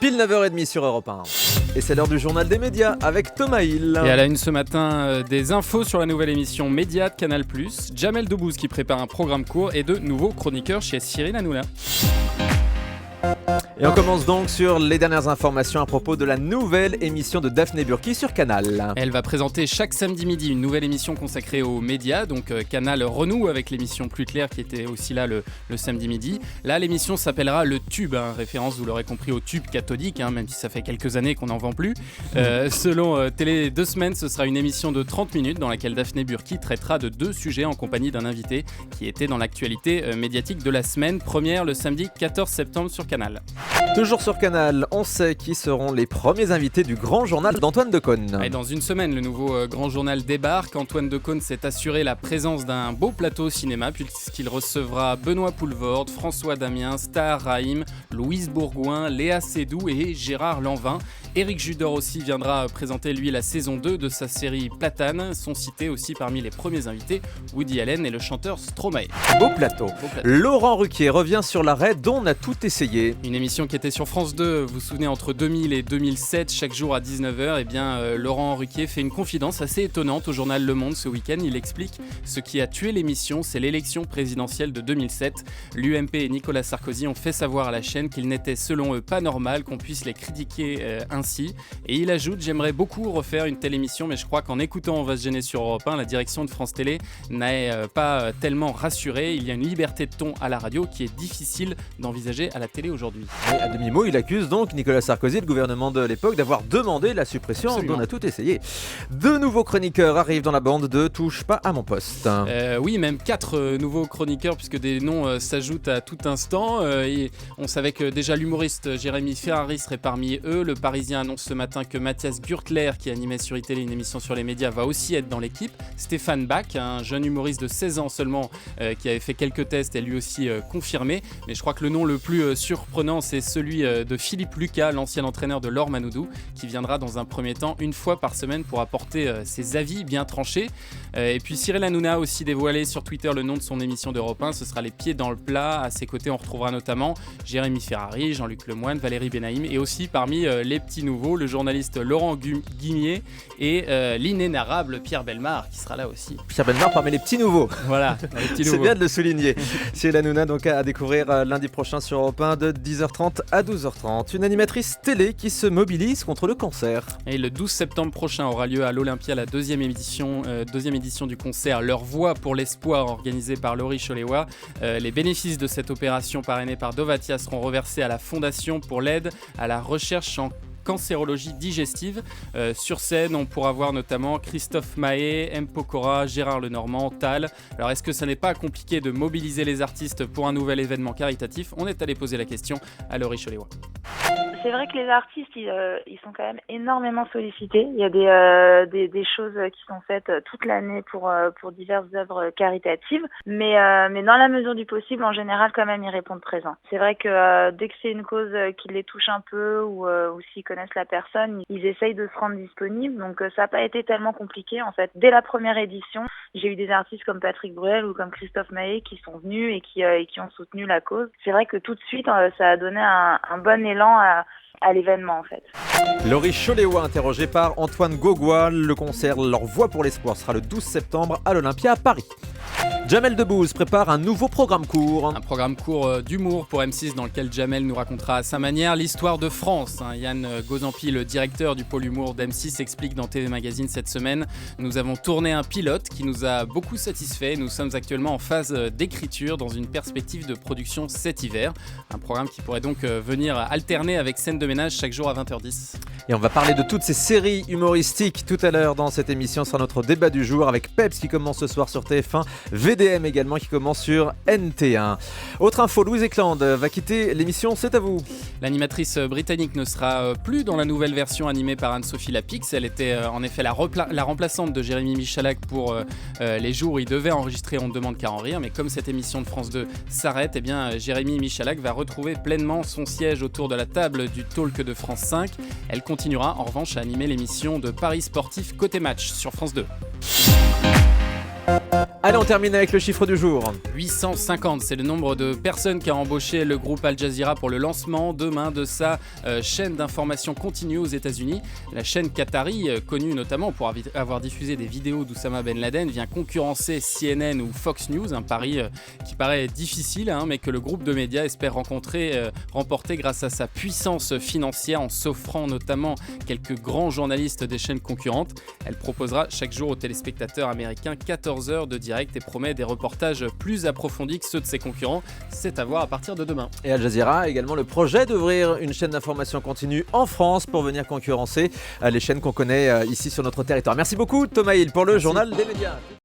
Pile 9h30 sur Europe 1. Et c'est l'heure du journal des médias avec Thomas Hill. Et à la une ce matin, des infos sur la nouvelle émission Média de Canal+, Jamel Debbouze qui prépare un programme court et de nouveaux chroniqueurs chez Cyril Hanouna. Et on commence donc sur les dernières informations à propos de la nouvelle émission de Daphné Burki sur Canal. Elle va présenter chaque samedi midi une nouvelle émission consacrée aux médias. Donc Canal renoue avec l'émission Plus Claire qui était aussi là le samedi midi. Là, l'émission s'appellera Le Tube, référence, vous l'aurez compris, au tube cathodique, même si ça fait quelques années qu'on n'en vend plus. Selon Télé 2 semaines, ce sera une émission de 30 minutes dans laquelle Daphné Burki traitera de 2 sujets en compagnie d'un invité qui était dans l'actualité médiatique de la semaine. Première le samedi 14 septembre sur Canal. Toujours sur Canal, on sait qui seront les premiers invités du grand journal d'Antoine Decaune. Et dans une semaine, le nouveau grand journal débarque. Antoine Decaune s'est assuré la présence d'un beau plateau cinéma puisqu'il recevra Benoît Poelvoorde, François Damiens, Tahar Rahim, Louise Bourgoin, Léa Seydoux et Gérard Lanvin. Éric Judor aussi viendra présenter lui la saison 2 de sa série Platane. Sont cités aussi parmi les premiers invités Woody Allen et le chanteur Stromae. Beau plateau. Laurent Ruquier revient sur l'arrêt dont on a tout essayé. Une émission qui était sur France 2, vous vous souvenez, entre 2000 et 2007, chaque jour à 19h. Laurent Ruquier fait une confidence assez étonnante au journal Le Monde ce week-end. Il explique ce qui a tué l'émission, c'est l'élection présidentielle de 2007. L'UMP et Nicolas Sarkozy ont fait savoir à la chaîne qu'il n'était selon eux pas normal qu'on puisse les critiquer ainsi. Et il ajoute: j'aimerais beaucoup refaire une telle émission, mais je crois qu'en écoutant On va se gêner sur Europe 1, la direction de France Télé n'est pas tellement rassurée. Il y a une liberté de ton à la radio qui est difficile d'envisager à la télé aujourd'hui. Et à demi-mot, il accuse donc Nicolas Sarkozy et le gouvernement de l'époque d'avoir demandé la suppression. Absolument. On a tout essayé. 2 nouveaux chroniqueurs arrivent dans la bande de Touche pas à mon poste. Oui, même 4 nouveaux chroniqueurs puisque des noms s'ajoutent à tout instant. Et on savait que déjà l'humoriste Jérémy Ferrari serait parmi eux. Le Parisien annonce ce matin que Mathias Gürtler, qui animait sur iTélé une émission sur les médias, va aussi être dans l'équipe. Stéphane Bach, un jeune humoriste de 16 ans seulement qui avait fait quelques tests, est lui aussi confirmé. Mais je crois que le nom le plus surprenant, c'est celui de Philippe Lucas, l'ancien entraîneur de Laure Manodou, qui viendra dans un premier temps une fois par semaine pour apporter ses avis bien tranchés. Et puis Cyril Hanouna a aussi dévoilé sur Twitter le nom de son émission d'Europe 1. Ce sera Les Pieds dans le plat. À ses côtés, on retrouvera notamment Jérémy Ferrari, Jean-Luc Lemoyne, Valérie Benaïm et aussi parmi les petits nouveaux, le journaliste Laurent Guimier et l'inénarrable Pierre Bellemare qui sera là aussi. Pierre Bellemare parmi les petits nouveaux. Voilà, les petits nouveaux. C'est bien de le souligner. Cyril Hanouna donc à découvrir lundi prochain sur Europe 1 de 10h30 à 12h30. Une animatrice télé qui se mobilise contre le cancer. Et le 12 septembre prochain aura lieu à l'Olympia la deuxième édition du concert Leur Voix pour l'Espoir organisé par Laurie Choléwa. Les bénéfices de cette opération parrainée par Dovatia seront reversés à la Fondation pour l'aide à la recherche en cancérologie digestive. Sur scène, on pourra voir notamment Christophe Mahé, M. Pokora, Gérard Lenormand, Tal. Alors, est-ce que ça n'est pas compliqué de mobiliser les artistes pour un nouvel événement caritatif ? On est allé poser la question à Laurie Choléwa. C'est vrai que les artistes, ils sont quand même énormément sollicités. Il y a des choses qui sont faites toute l'année pour diverses œuvres caritatives. Mais dans la mesure du possible, en général, quand même, ils répondent présents. C'est vrai que dès que c'est une cause qui les touche un peu ou s'ils connaissent la personne, ils essayent de se rendre disponibles. Donc, ça n'a pas été tellement compliqué, en fait. Dès la première édition, j'ai eu des artistes comme Patrick Bruel ou comme Christophe Mahé qui sont venus et qui ont soutenu la cause. C'est vrai que tout de suite, ça a donné un bon élan à l'événement en fait. Laurie Choléwa interrogée par Antoine Gaugois. Le concert Leur Voix pour l'Espoir sera le 12 septembre à l'Olympia à Paris. Jamel Debbouze prépare un nouveau programme court. Un programme court d'humour pour M6 dans lequel Jamel nous racontera à sa manière l'histoire de France. Yann Gozampi, le directeur du pôle humour d'M6, explique dans TV Magazine cette semaine: nous avons tourné un pilote qui nous a beaucoup satisfait. Nous sommes actuellement en phase d'écriture dans une perspective de production cet hiver. Un programme qui pourrait donc venir alterner avec Scène de ménage chaque jour à 20h10. Et on va parler de toutes ces séries humoristiques tout à l'heure dans cette émission. Ce sera notre débat du jour avec Peps qui commence ce soir sur TF1, VDM également qui commence sur NT1. Autre info, Louise Ekland va quitter l'émission, c'est à vous. L'animatrice britannique ne sera plus dans la nouvelle version animée par Anne-Sophie Lapix. Elle était en effet la remplaçante de Jérémy Michalak pour les jours où il devait enregistrer On ne demande qu'à en rire. Mais comme cette émission de France 2 s'arrête, Jérémy Michalak va retrouver pleinement son siège autour de la table du talk de France 5. Elle continuera en revanche à animer l'émission de Paris Sportif Côté Match sur France 2. Allez, on termine avec le chiffre du jour. 850, c'est le nombre de personnes qu'a embauché le groupe Al Jazeera pour le lancement demain de sa chaîne d'information continue aux États-Unis. La chaîne qatari, connue notamment pour avoir diffusé des vidéos d'Oussama Ben Laden, vient concurrencer CNN ou Fox News, un pari qui paraît difficile, mais que le groupe de médias espère remporter grâce à sa puissance financière en s'offrant notamment quelques grands journalistes des chaînes concurrentes. Elle proposera chaque jour aux téléspectateurs américains 14 heures de direct et promet des reportages plus approfondis que ceux de ses concurrents. C'est à voir à partir de demain. Et Al Jazeera a également le projet d'ouvrir une chaîne d'information continue en France pour venir concurrencer les chaînes qu'on connaît ici sur notre territoire. Merci beaucoup Thomas Hill pour le journal des médias.